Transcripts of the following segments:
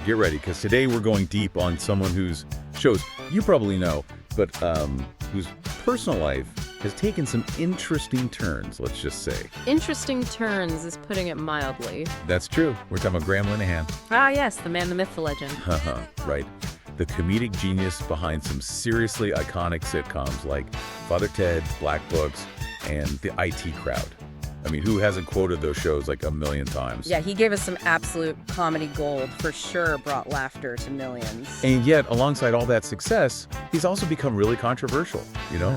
get ready, because today we're going deep on someone whose shows you probably know, but whose personal life has taken some interesting turns, let's just say. Interesting turns is putting it mildly. That's true. We're talking about Graham Linehan. Ah, yes, the man, the myth, the legend. Haha, right. The comedic genius behind some seriously iconic sitcoms like Father Ted, Black Books, and The IT Crowd. I mean, who hasn't quoted those shows like a million times? Yeah, he gave us some absolute comedy gold. For sure brought laughter to millions. And yet, alongside all that success, he's also become really controversial,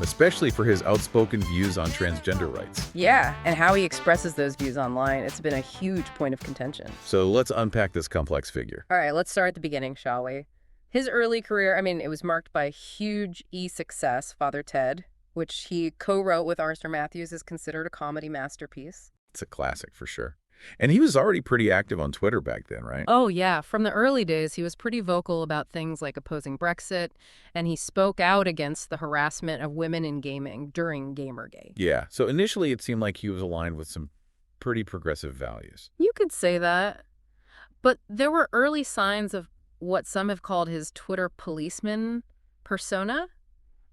especially for his outspoken views on transgender rights. Yeah, and how he expresses those views online, it's been a huge point of contention. So let's unpack this complex figure. All right, let's start at the beginning, shall we? His early career, it was marked by huge success, Father Ted, which he co-wrote with Arthur Matthews, is considered a comedy masterpiece. It's a classic for sure. And he was already pretty active on Twitter back then, right? Oh, yeah. From the early days, he was pretty vocal about things like opposing Brexit, and he spoke out against the harassment of women in gaming during Gamergate. Yeah. So initially, it seemed like he was aligned with some pretty progressive values. You could say that. But there were early signs of what some have called his Twitter policeman persona.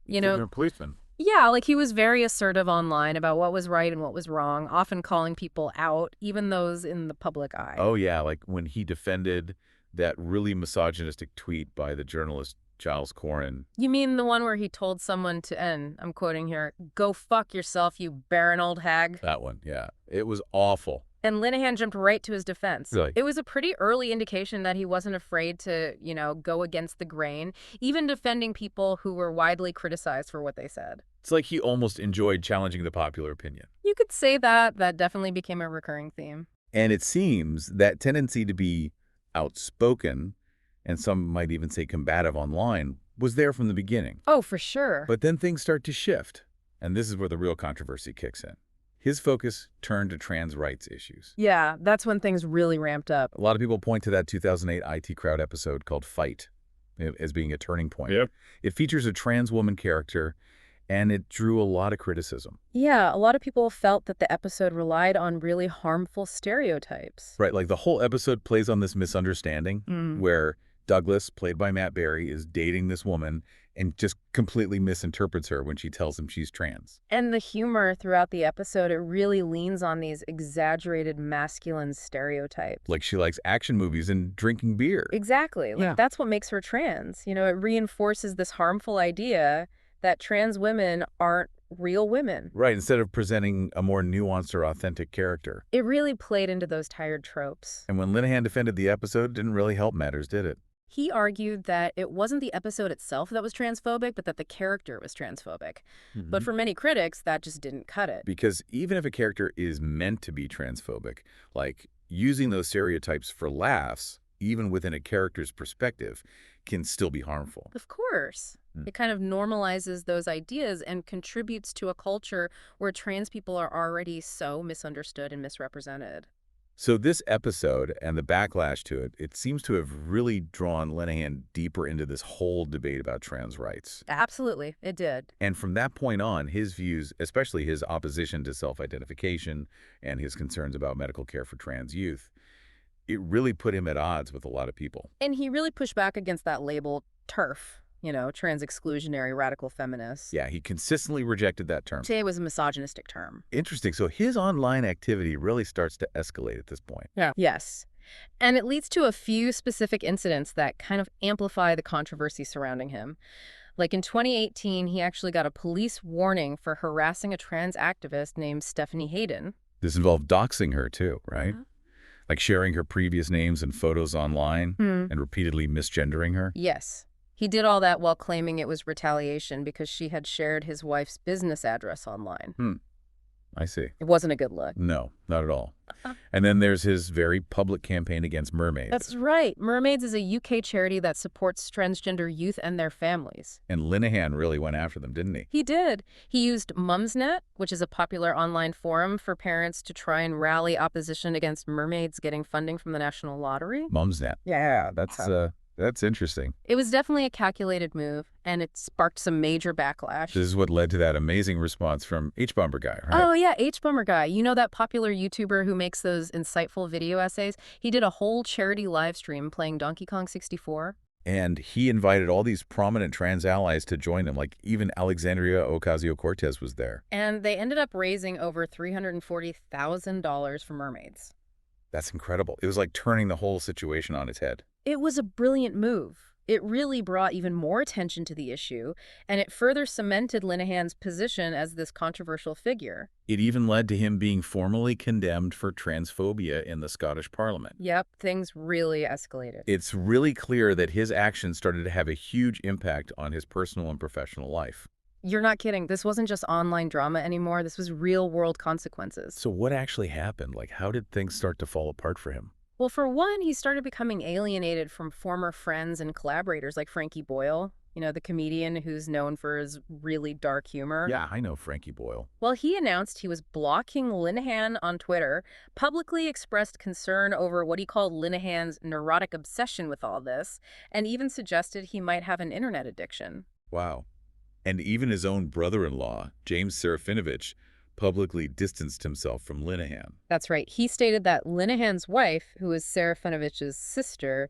Twitter policeman. Yeah, like he was very assertive online about what was right and what was wrong, often calling people out, even those in the public eye. Oh, yeah, like when he defended that really misogynistic tweet by the journalist Giles Coren. You mean the one where he told someone to, and I'm quoting here, "Go fuck yourself, you barren old hag"? That one, yeah. It was awful. And Linehan jumped right to his defense. Really? It was a pretty early indication that he wasn't afraid to, go against the grain, even defending people who were widely criticized for what they said. It's like he almost enjoyed challenging the popular opinion. You could say that. That definitely became a recurring theme. And it seems that tendency to be outspoken, and some might even say combative online, was there from the beginning. Oh, for sure. But then things start to shift, and this is where the real controversy kicks in. His focus turned to trans rights issues. Yeah, that's when things really ramped up. A lot of people point to that 2008 IT Crowd episode called Fight as being a turning point. Yep. It features a trans woman character, and it drew a lot of criticism. Yeah, a lot of people felt that the episode relied on really harmful stereotypes. Right, like the whole episode plays on this misunderstanding where Douglas, played by Matt Berry, is dating this woman and just completely misinterprets her when she tells him she's trans. And the humor throughout the episode, it really leans on these exaggerated masculine stereotypes. Like she likes action movies and drinking beer. Exactly. Like that's what makes her trans. It reinforces this harmful idea that trans women aren't real women. Right, instead of presenting a more nuanced or authentic character. It really played into those tired tropes. And when Linehan defended the episode, it didn't really help matters, did it? He argued that it wasn't the episode itself that was transphobic, but that the character was transphobic. But for many critics, that just didn't cut it. Because even if a character is meant to be transphobic, like using those stereotypes for laughs, even within a character's perspective, can still be harmful. Of course. It kind of normalizes those ideas and contributes to a culture where trans people are already so misunderstood and misrepresented. So this episode and the backlash to it, it seems to have really drawn Linehan deeper into this whole debate about trans rights. Absolutely, it did. And from that point on, his views, especially his opposition to self-identification and his concerns about medical care for trans youth, it really put him at odds with a lot of people. And he really pushed back against that label TERF, trans exclusionary radical feminist. Yeah, he consistently rejected that term. Today was a misogynistic term. Interesting. So his online activity really starts to escalate at this point. Yeah. Yes. And it leads to a few specific incidents that kind of amplify the controversy surrounding him. Like in 2018, he actually got a police warning for harassing a trans activist named Stephanie Hayden. This involved doxing her too, right? Like sharing her previous names and photos online and repeatedly misgendering her? Yes. He did all that while claiming it was retaliation because she had shared his wife's business address online. I see. It wasn't a good look. No, not at all. And then there's his very public campaign against mermaids. That's right. Mermaids is a UK charity that supports transgender youth and their families. And Linehan really went after them, didn't he? He did. He used Mumsnet, which is a popular online forum for parents to try and rally opposition against mermaids getting funding from the National Lottery. Mumsnet. Yeah. That's That's interesting. It was definitely a calculated move, and it sparked some major backlash. This is what led to that amazing response from H-Bomber guy, right? Oh, yeah, H-Bummer guy. You know that popular YouTuber who makes those insightful video essays? He did a whole charity live stream playing Donkey Kong 64. And he invited all these prominent trans allies to join him, like even Alexandria Ocasio-Cortez was there. And they ended up raising over $340,000 for mermaids. That's incredible. It was like turning the whole situation on its head. It was a brilliant move. It really brought even more attention to the issue, and it further cemented Linehan's position as this controversial figure. It even led to him being formally condemned for transphobia in the Scottish Parliament. Yep, things really escalated. It's really clear that his actions started to have a huge impact on his personal and professional life. You're not kidding. This wasn't just online drama anymore. This was real-world consequences. So what actually happened? Like, how did things start to fall apart for him? Well, for one, he started becoming alienated from former friends and collaborators like Frankie Boyle, you know, the comedian who's known for his really dark humor. Yeah, I know Frankie Boyle. Well, he announced he was blocking Linehan on Twitter, publicly expressed concern over what he called Linehan's neurotic obsession with all this, and even suggested he might have an internet addiction. Wow. And even his own brother-in-law, James Serafinovich, publicly distanced himself from Linehan. That's right. He stated that Linehan's wife, who is Serafinovich's sister,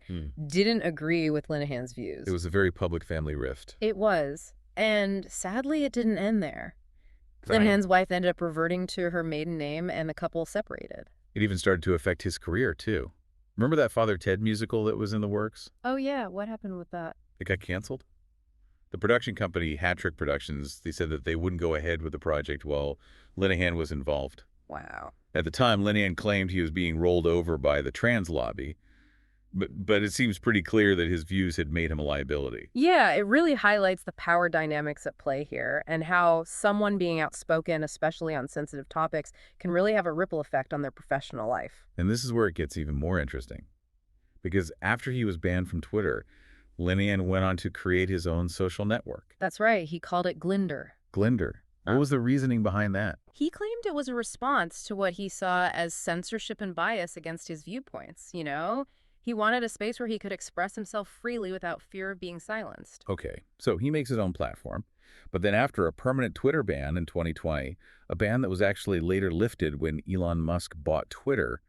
didn't agree with Linehan's views. It was a very public family rift. It was. And sadly, it didn't end there. Right. Linehan's wife ended up reverting to her maiden name, and the couple separated. It even started to affect his career, too. Remember that Father Ted musical that was in the works? Oh, yeah. What happened with that? It got canceled? The production company, Hat-Trick Productions, they said that they wouldn't go ahead with the project while Linehan was involved. Wow. At the time, Linehan claimed he was being rolled over by the trans lobby, but it seems pretty clear that his views had made him a liability. Yeah, it really highlights the power dynamics at play here and how someone being outspoken, especially on sensitive topics, can really have a ripple effect on their professional life. And this is where it gets even more interesting. Because after he was banned from Twitter, Linehan went on to create his own social network. That's right. He called it Glinner. Glinner. What was the reasoning behind that? He claimed it was a response to what he saw as censorship and bias against his viewpoints, you know? He wanted a space where he could express himself freely without fear of being silenced. Okay, so he makes his own platform. But then after a permanent Twitter ban in 2020, a ban that was actually later lifted when Elon Musk bought Twitter,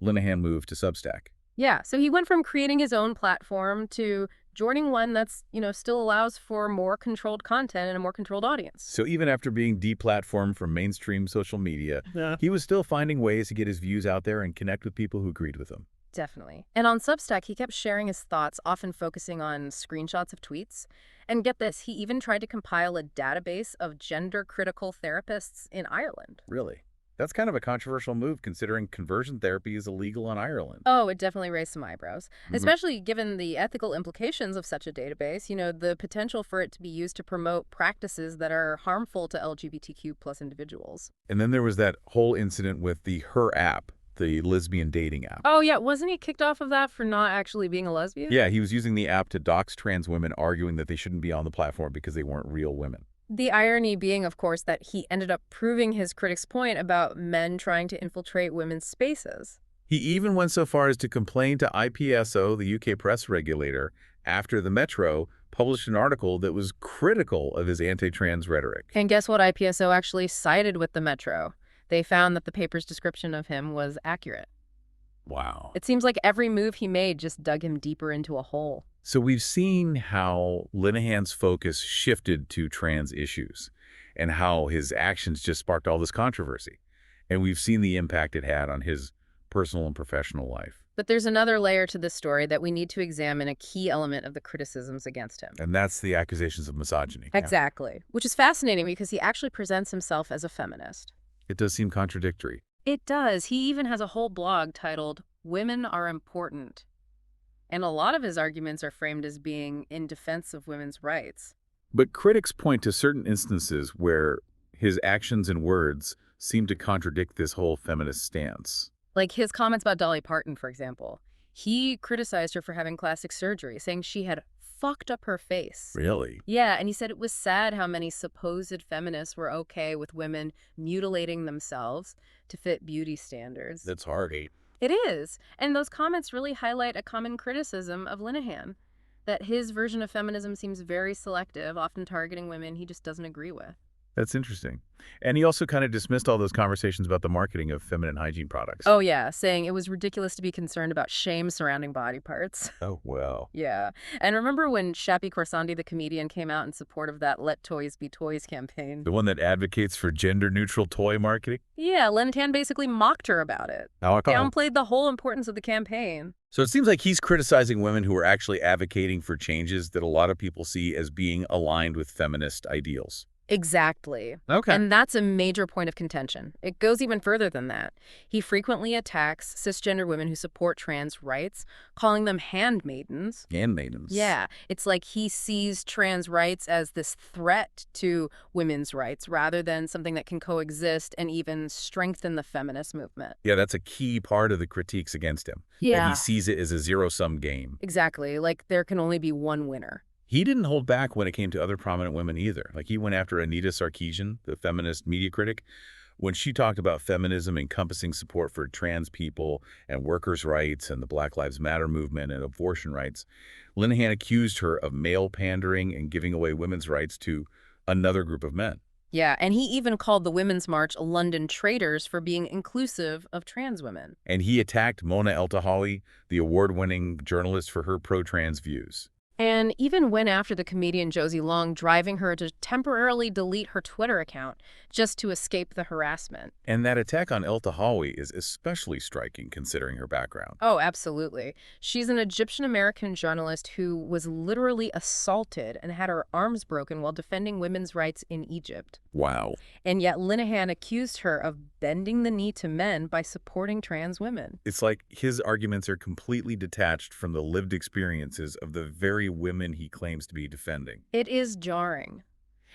Linehan moved to Substack. Yeah, so he went from creating his own platform to joining one that's, still allows for more controlled content and a more controlled audience. So even after being deplatformed from mainstream social media, he was still finding ways to get his views out there and connect with people who agreed with him. Definitely. And on Substack, he kept sharing his thoughts, often focusing on screenshots of tweets. And get this, he even tried to compile a database of gender-critical therapists in Ireland. Really? That's kind of a controversial move considering conversion therapy is illegal in Ireland. Oh, it definitely raised some eyebrows, especially given the ethical implications of such a database, the potential for it to be used to promote practices that are harmful to LGBTQ plus individuals. And then there was that whole incident with the Her app, the lesbian dating app. Oh, yeah. Wasn't he kicked off of that for not actually being a lesbian? Yeah, he was using the app to dox trans women, arguing that they shouldn't be on the platform because they weren't real women. The irony being, of course, that he ended up proving his critics' point about men trying to infiltrate women's spaces. He even went so far as to complain to IPSO, the UK press regulator, after the Metro published an article that was critical of his anti-trans rhetoric. And guess what IPSO actually sided with the Metro? They found that the paper's description of him was accurate. Wow. It seems like every move he made just dug him deeper into a hole. So we've seen how Linehan's focus shifted to trans issues and how his actions just sparked all this controversy. And we've seen the impact it had on his personal and professional life. But there's another layer to this story that we need to examine, a key element of the criticisms against him. And that's the accusations of misogyny. Exactly. Which is fascinating because he actually presents himself as a feminist. It does seem contradictory. It does. He even has a whole blog titled, "Women Are Important." And a lot of his arguments are framed as being in defense of women's rights. But critics point to certain instances where his actions and words seem to contradict this whole feminist stance. Like his comments about Dolly Parton, for example. He criticized her for having plastic surgery, saying she had fucked up her face. Really? Yeah, and he said it was sad how many supposed feminists were okay with women mutilating themselves to fit beauty standards. That's hard. It is. And those comments really highlight a common criticism of Linehan, that his version of feminism seems very selective, often targeting women he just doesn't agree with. That's interesting. And he also kind of dismissed all those conversations about the marketing of feminine hygiene products. Oh, yeah, saying it was ridiculous to be concerned about shame surrounding body parts. Oh, well. Yeah. And remember when Shapi Khorsandi, the comedian, came out in support of that Let Toys Be Toys campaign? The one that advocates for gender-neutral toy marketing? Yeah, Linehan basically mocked her about it. How I call it. Downplayed the whole importance of the campaign. So it seems like he's criticizing women who are actually advocating for changes that a lot of people see as being aligned with feminist ideals. Exactly. Okay. And that's a major point of contention. It goes even further than that. He frequently attacks cisgender women who support trans rights, calling them handmaidens. Handmaidens. Yeah, it's like he sees trans rights as this threat to women's rights rather than something that can coexist and even strengthen the feminist movement. Yeah, that's a key part of the critiques against him. That he sees it as a zero-sum game. Exactly. Like there can only be one winner. He didn't hold back when it came to other prominent women either. Like he went after Anita Sarkeesian, the feminist media critic, when she talked about feminism encompassing support for trans people and workers' rights and the Black Lives Matter movement and abortion rights. Linehan accused her of male pandering and giving away women's rights to another group of men. Yeah, and he even called the Women's March London traitors for being inclusive of trans women. And he attacked Mona Eltahawy, the award-winning journalist, for her pro-trans views. And even went after the comedian Josie Long, driving her to temporarily delete her Twitter account just to escape the harassment. And that attack on Eltahawy is especially striking considering her background. Oh, absolutely. She's an Egyptian-American journalist who was literally assaulted and had her arms broken while defending women's rights in Egypt. Wow. And yet Linehan accused her of bending the knee to men by supporting trans women. It's like his arguments are completely detached from the lived experiences of the very women he claims to be defending. It is jarring.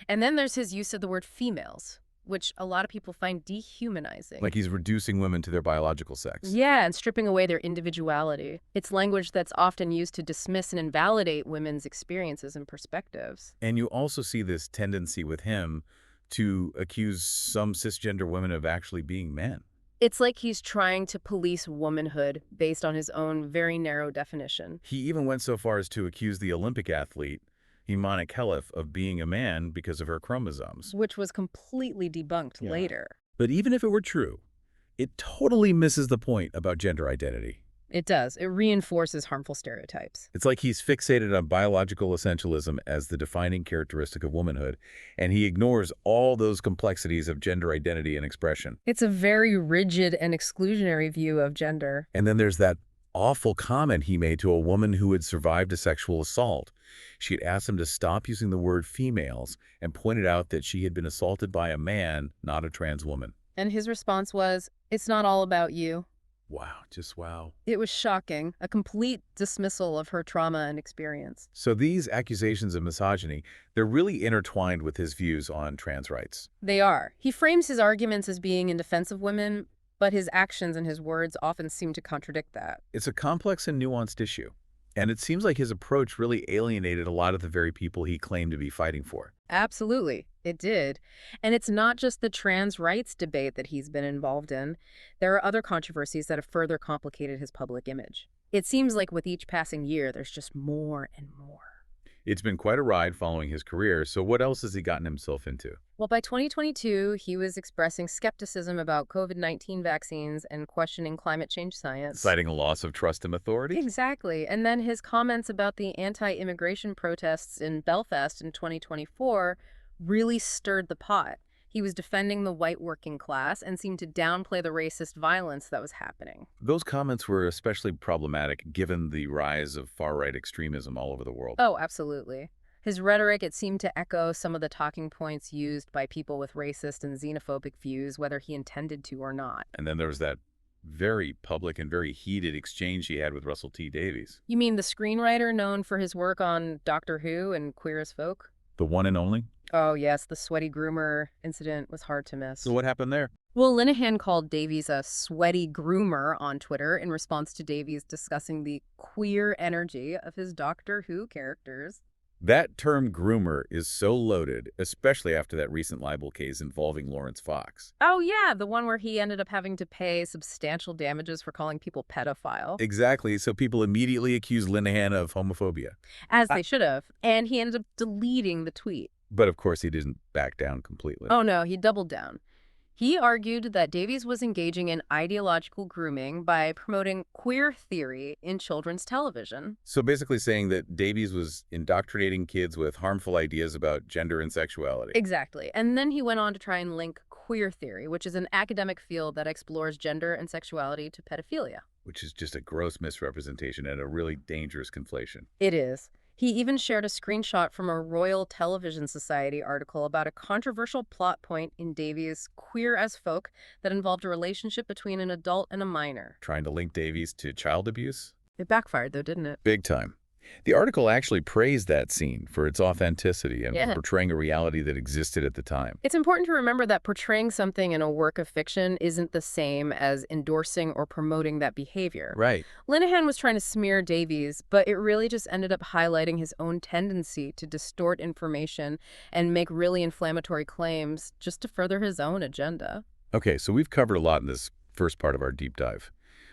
And then there's his use of the word females, which a lot of people find dehumanizing. Like he's reducing women to their biological sex. Yeah, and stripping away their individuality. It's language that's often used to dismiss and invalidate women's experiences and perspectives. And you also see this tendency with him to accuse some cisgender women of actually being men. It's like he's trying to police womanhood based on his own very narrow definition. He even went so far as to accuse the Olympic athlete, Imana Khelif, of being a man because of her chromosomes. Which was completely debunked later. But even if it were true, it totally misses the point about gender identity. It does. It reinforces harmful stereotypes. It's like he's fixated on biological essentialism as the defining characteristic of womanhood, and he ignores all those complexities of gender identity and expression. It's a very rigid and exclusionary view of gender. And then there's that awful comment he made to a woman who had survived a sexual assault. She had asked him to stop using the word females and pointed out that she had been assaulted by a man, not a trans woman. And his response was, "It's not all about you." Wow, just wow. It was shocking, a complete dismissal of her trauma and experience. So these accusations of misogyny, they're really intertwined with his views on trans rights. They are. He frames his arguments as being in defense of women, but his actions and his words often seem to contradict that. It's a complex and nuanced issue, and it seems like his approach really alienated a lot of the very people he claimed to be fighting for. Absolutely, it did. And it's not just the trans rights debate that he's been involved in. There are other controversies that have further complicated his public image. It seems like with each passing year, there's just more and more. It's been quite a ride following his career, so what else has he gotten himself into? Well, by 2022, he was expressing skepticism about COVID-19 vaccines and questioning climate change science. Citing a loss of trust in authority? Exactly. And then his comments about the anti-immigration protests in Belfast in 2024 really stirred the pot. He was defending the white working class and seemed to downplay the racist violence that was happening. Those comments were especially problematic given the rise of far-right extremism all over the world. Oh, absolutely. His rhetoric, it seemed to echo some of the talking points used by people with racist and xenophobic views, whether he intended to or not. And then there was that very public and very heated exchange he had with Russell T. Davies. You mean the screenwriter known for his work on Doctor Who and Queer as Folk? The one and only? Oh, yes, the sweaty groomer incident was hard to miss. So what happened there? Well, Linehan called Davies a sweaty groomer on Twitter in response to Davies discussing the queer energy of his Doctor Who characters. That term groomer is so loaded, especially after that recent libel case involving Lawrence Fox. Oh, yeah, the one where he ended up having to pay substantial damages for calling people pedophile. Exactly, so people immediately accuse Linehan of homophobia. As I- they should have. And he ended up deleting the tweet. But of course he didn't back down completely. Oh, no, he doubled down. He argued that Davies was engaging in ideological grooming by promoting queer theory in children's television. So basically saying that Davies was indoctrinating kids with harmful ideas about gender and sexuality. Exactly. And then he went on to try and link queer theory, which is an academic field that explores gender and sexuality, to pedophilia. Which is just a gross misrepresentation and a really dangerous conflation. It is. He even shared a screenshot from a Royal Television Society article about a controversial plot point in Davies' Queer as Folk that involved a relationship between an adult and a minor. Trying to link Davies to child abuse? It backfired, though, didn't it? Big time. The article actually praised that scene for its authenticity and for portraying a reality that existed at the time. It's important to remember that portraying something in a work of fiction isn't the same as endorsing or promoting that behavior. Right. Linehan was trying to smear Davies, but it really just ended up highlighting his own tendency to distort information and make really inflammatory claims just to further his own agenda. Okay, so we've covered a lot in this first part of our deep dive.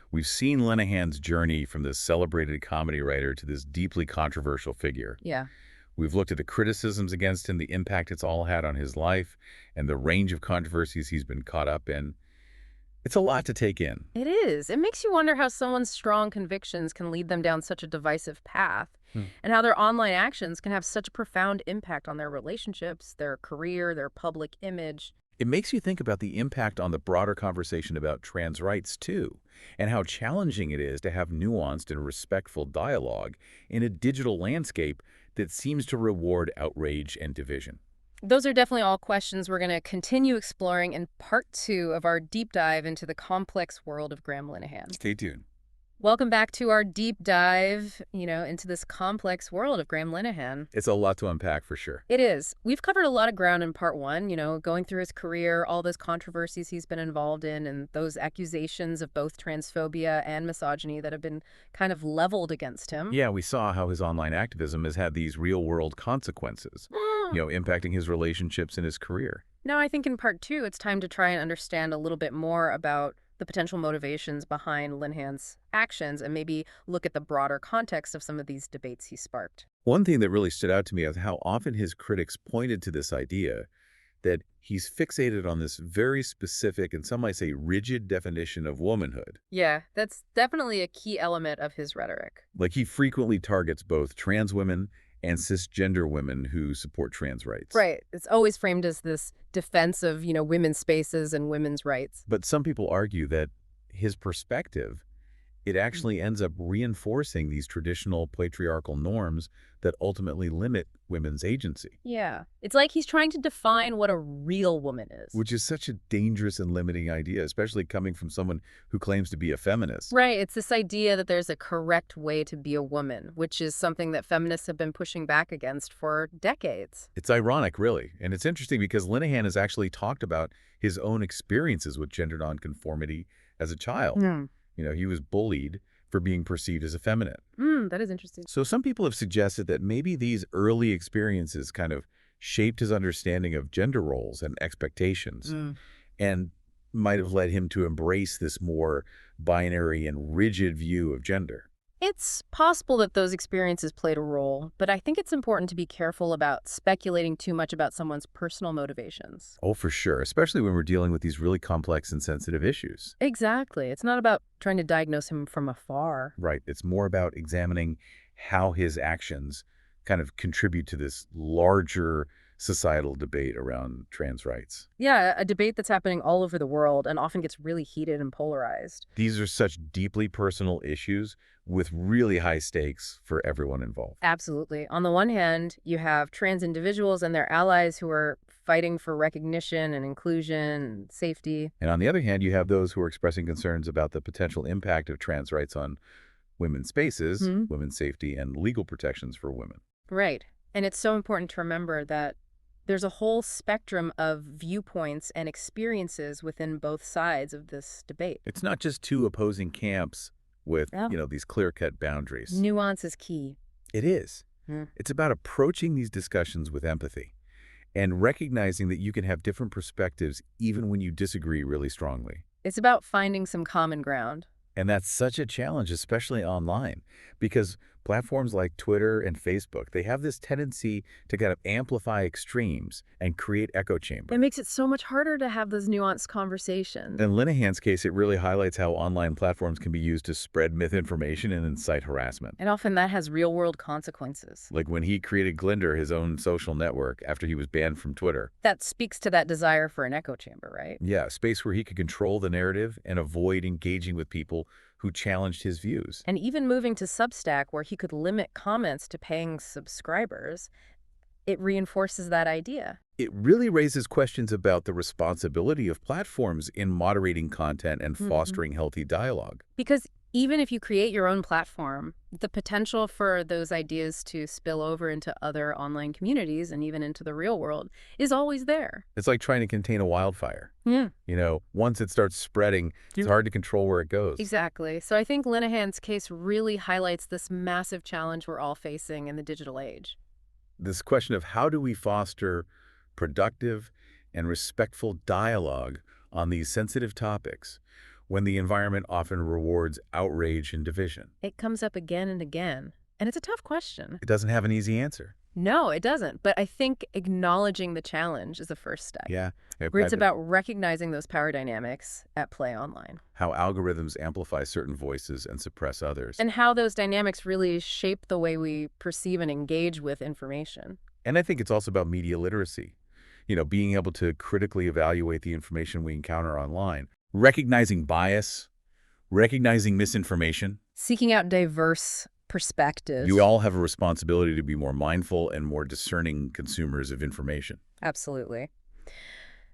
We've seen Linehan's journey from this celebrated comedy writer to this deeply controversial figure. Yeah. We've looked at the criticisms against him, the impact it's all had on his life, and the range of controversies he's been caught up in. It's a lot to take in. It is. It makes you wonder how someone's strong convictions can lead them down such a divisive path, and how their online actions can have such a profound impact on their relationships, their career, their public image. It makes you think about the impact on the broader conversation about trans rights, too, and how challenging it is to have nuanced and respectful dialogue in a digital landscape that seems to reward outrage and division. Those are definitely all questions we're going to continue exploring in part 2 of our deep dive into the complex world of Graham Linehan. Stay tuned. Welcome back to our deep dive, into this complex world of Graham Linehan. It's a lot to unpack for sure. It is. We've covered a lot of ground in part 1, going through his career, all those controversies he's been involved in, and those accusations of both transphobia and misogyny that have been kind of leveled against him. Yeah, we saw how his online activism has had these real-world consequences, impacting his relationships and his career. Now, I think in part 2, it's time to try and understand a little bit more about the potential motivations behind Linehan's actions and maybe look at the broader context of some of these debates he sparked. One thing that really stood out to me is how often his critics pointed to this idea that he's fixated on this very specific and some might say rigid definition of womanhood. Yeah, that's definitely a key element of his rhetoric. Like he frequently targets both trans women and cisgender women who support trans rights. Right. It's always framed as this defense of, women's spaces and women's rights. But some people argue that his perspective, it actually ends up reinforcing these traditional patriarchal norms that ultimately limit women's agency. Yeah. It's like he's trying to define what a real woman is. Which is such a dangerous and limiting idea, especially coming from someone who claims to be a feminist. Right. It's this idea that there's a correct way to be a woman, which is something that feminists have been pushing back against for decades. It's ironic, really. And it's interesting because Linehan has actually talked about his own experiences with gender nonconformity as a child. He was bullied for being perceived as effeminate. That is interesting. So some people have suggested that maybe these early experiences kind of shaped his understanding of gender roles and expectations and might have led him to embrace this more binary and rigid view of gender. It's possible that those experiences played a role, but I think it's important to be careful about speculating too much about someone's personal motivations. Oh, for sure, especially when we're dealing with these really complex and sensitive issues. Exactly. It's not about trying to diagnose him from afar. Right. It's more about examining how his actions kind of contribute to this larger societal debate around trans rights. Yeah, a debate that's happening all over the world and often gets really heated and polarized. These are such deeply personal issues with really high stakes for everyone involved. Absolutely. On the one hand, you have trans individuals and their allies who are fighting for recognition and inclusion and safety. And on the other hand, you have those who are expressing concerns about the potential impact of trans rights on women's spaces, women's safety, and legal protections for women. Right. And it's so important to remember that there's a whole spectrum of viewpoints and experiences within both sides of this debate. It's not just two opposing camps with, these clear-cut boundaries. Nuance is key. It is. It's about approaching these discussions with empathy and recognizing that you can have different perspectives even when you disagree really strongly. It's about finding some common ground. And that's such a challenge, especially online, because platforms like Twitter and Facebook, they have this tendency to kind of amplify extremes and create echo chambers. It makes it so much harder to have those nuanced conversations. In Linehan's case, it really highlights how online platforms can be used to spread misinformation and incite harassment. And often that has real-world consequences. Like when he created Glinner, his own social network, after he was banned from Twitter. That speaks to that desire for an echo chamber, right? Yeah, a space where he could control the narrative and avoid engaging with people who challenged his views. And even moving to Substack, where he could limit comments to paying subscribers, it reinforces that idea. It really raises questions about the responsibility of platforms in moderating content and fostering healthy dialogue. Because even if you create your own platform, the potential for those ideas to spill over into other online communities and even into the real world is always there. It's like trying to contain a wildfire. Yeah. You know, once it starts spreading, it's hard to control where it goes. Exactly. So I think Linehan's case really highlights this massive challenge we're all facing in the digital age. This question of how do we foster productive and respectful dialogue on these sensitive topics when the environment often rewards outrage and division? It comes up again and again, and it's a tough question. It doesn't have an easy answer. No, it doesn't. But I think acknowledging the challenge is the first step. Yeah. Where it's about recognizing those power dynamics at play online. How algorithms amplify certain voices and suppress others. And how those dynamics really shape the way we perceive and engage with information. And I think it's also about media literacy. You know, being able to critically evaluate the information we encounter online. Recognizing bias, recognizing misinformation. Seeking out diverse perspectives. You all have a responsibility to be more mindful and more discerning consumers of information. Absolutely.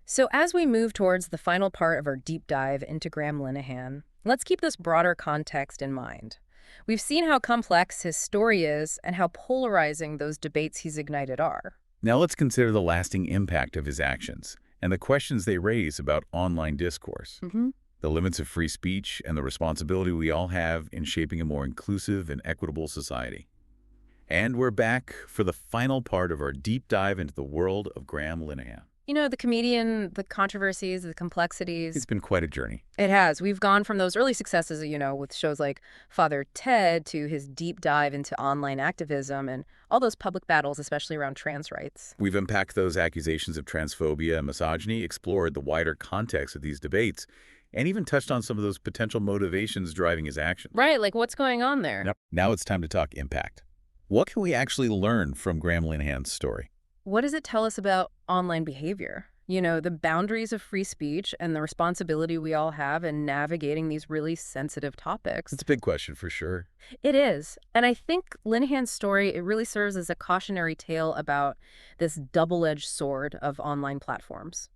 So as we move towards the final part of our deep dive into Graham Linehan, let's keep this broader context in mind. We've seen how complex his story is and how polarizing those debates he's ignited are. Now let's consider the lasting impact of his actions and the questions they raise about online discourse. The limits of free speech, and the responsibility we all have in shaping a more inclusive and equitable society. And we're back for the final part of our deep dive into the world of Graham Linehan. You know, the comedian, the controversies, the complexities. It's been quite a journey. It has. We've gone from those early successes, you know, with shows like Father Ted to his deep dive into online activism and all those public battles, especially around trans rights. We've unpacked those accusations of transphobia and misogyny, explored the wider context of these debates, and even touched on some of those potential motivations driving his actions. Right, like what's going on there? Yep. Now it's time to talk impact. What can we actually learn from Graham Linehan's story? What does it tell us about online behavior? You know, the boundaries of free speech and the responsibility we all have in navigating these really sensitive topics. It's a big question for sure. It is. And I think Linehan's story, it really serves as a cautionary tale about this double-edged sword of online platforms.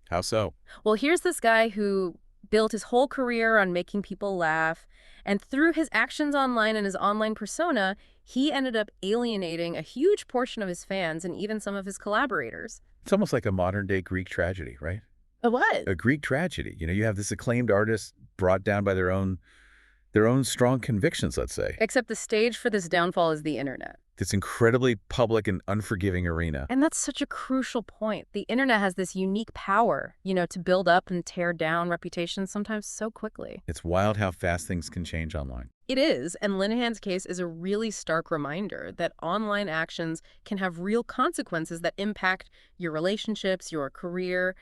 How so? Well, here's this guy who built his whole career on making people laugh, and through his actions online and his online persona, he ended up alienating a huge portion of his fans and even some of his collaborators. It's almost like a modern-day Greek tragedy, right? A what? A Greek tragedy. You know, you have this acclaimed artist brought down by their own strong convictions, let's say. Except the stage for this downfall is the internet. This incredibly public and unforgiving arena. And that's such a crucial point. The internet has this unique power, you know, to build up and tear down reputations sometimes so quickly. It's wild how fast things can change online. It is, and Linehan's case is a really stark reminder that online actions can have real consequences that impact your relationships, your career,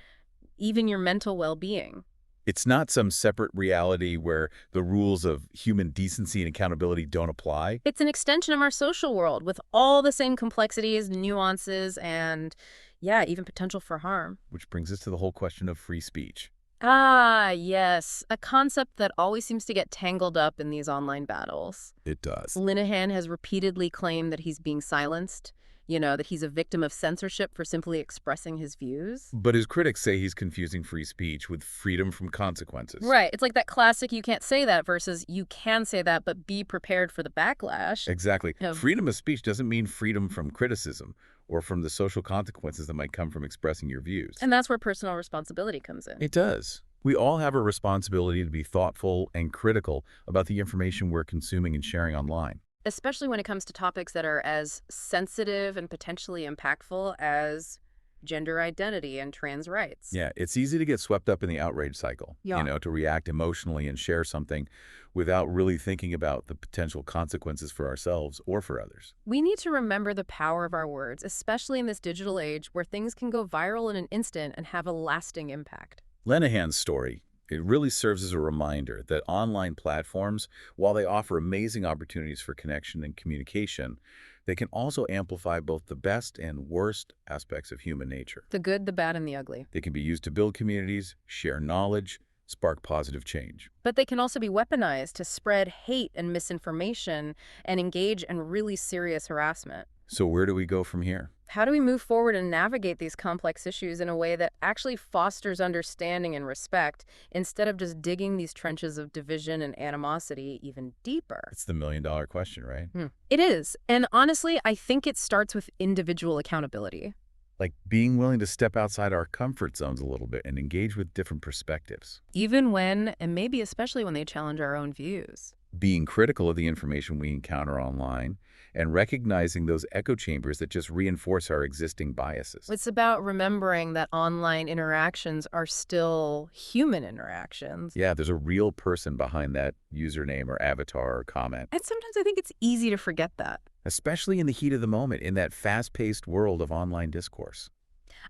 even your mental well-being. It's not some separate reality where the rules of human decency and accountability don't apply. It's an extension of our social world with all the same complexities, nuances, and, yeah, even potential for harm. Which brings us to the whole question of free speech. Ah, yes, a concept that always seems to get tangled up in these online battles. It does. Linehan has repeatedly claimed that he's being silenced, you know, that he's a victim of censorship for simply expressing his views. But his critics say he's confusing free speech with freedom from consequences. Right. It's like that classic you can't say that versus you can say that, but be prepared for the backlash. Exactly. Yeah. Freedom of speech doesn't mean freedom from criticism or from the social consequences that might come from expressing your views. And that's where personal responsibility comes in. It does. We all have a responsibility to be thoughtful and critical about the information we're consuming and sharing online. especially when it comes to topics that are as sensitive and potentially impactful as gender identity and trans rights. Yeah, it's easy to get swept up in the outrage cycle, Yeah. to react emotionally and share something without really thinking about the potential consequences for ourselves or for others. We need to remember the power of our words, especially in this digital age where things can go viral in an instant and have a lasting impact. Linehan's story, it really serves as a reminder that online platforms, while they offer amazing opportunities for connection and communication, they can also amplify both the best and worst aspects of human nature. The good, the bad, and the ugly. They can be used to build communities, share knowledge, spark positive change. But they can also be weaponized to spread hate and misinformation and engage in really serious harassment. So where do we go from here? How do we move forward and navigate these complex issues in a way that actually fosters understanding and respect instead of just digging these trenches of division and animosity even deeper? It's the million-dollar question, right? It is. And honestly, I think it starts with individual accountability. Like being willing to step outside our comfort zones a little bit and engage with different perspectives. Even when, and maybe especially when they challenge our own views. Being critical of the information we encounter online and recognizing those echo chambers that just reinforce our existing biases. It's about remembering that online interactions are still human interactions. Yeah, there's a real person behind that username or avatar or comment. And sometimes I think it's easy to forget that. Especially in the heat of the moment, in that fast-paced world of online discourse.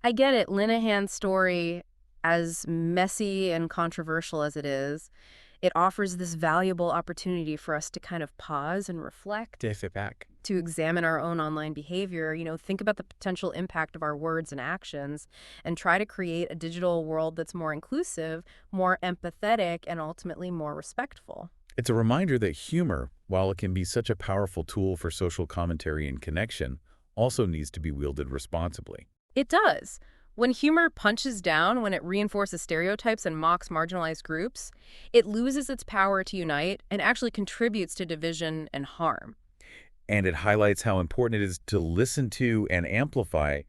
I get it. Linehan's story, as messy and controversial as it is, it offers this valuable opportunity for us to kind of pause and reflect, To sit back. to examine our own online behavior, think about the potential impact of our words and actions, and try to create a digital world that's more inclusive, more empathetic, and ultimately more respectful. It's a reminder that humor, while it can be such a powerful tool for social commentary and connection, also needs to be wielded responsibly. It does. When humor punches down, when it reinforces stereotypes and mocks marginalized groups, it loses its power to unite and actually contributes to division and harm. And it highlights how important it is to listen to and amplify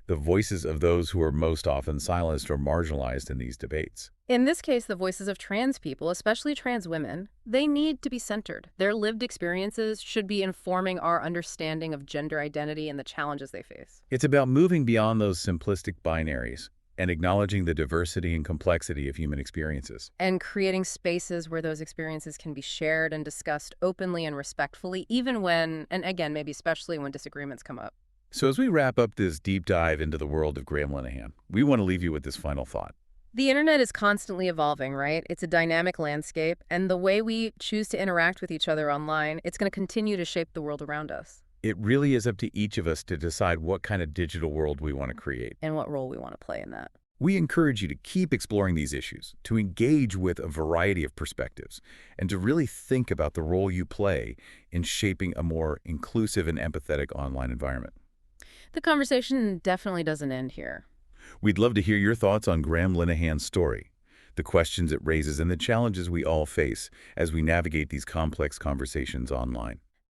the voices of those who are most often silenced or marginalized in these debates. In this case, the voices of trans people, especially trans women, they need to be centered. Their lived experiences should be informing our understanding of gender identity and the challenges they face. It's about moving beyond those simplistic binaries and acknowledging the diversity and complexity of human experiences. And creating spaces where those experiences can be shared and discussed openly and respectfully, even when, and again, maybe especially when disagreements come up. So as we wrap up this deep dive into the world of Graham Linehan, we want to leave you with this final thought. The internet is constantly evolving, right? It's a dynamic landscape, and the way we choose to interact with each other online, it's going to continue to shape the world around us. It really is up to each of us to decide what kind of digital world we want to create. And what role we want to play in that. We encourage you to keep exploring these issues, to engage with a variety of perspectives, and to really think about the role you play in shaping a more inclusive and empathetic online environment. The conversation definitely doesn't end here. We'd love to hear your thoughts on Graham Linehan's story, the questions it raises, and the challenges we all face as we navigate these complex conversations online.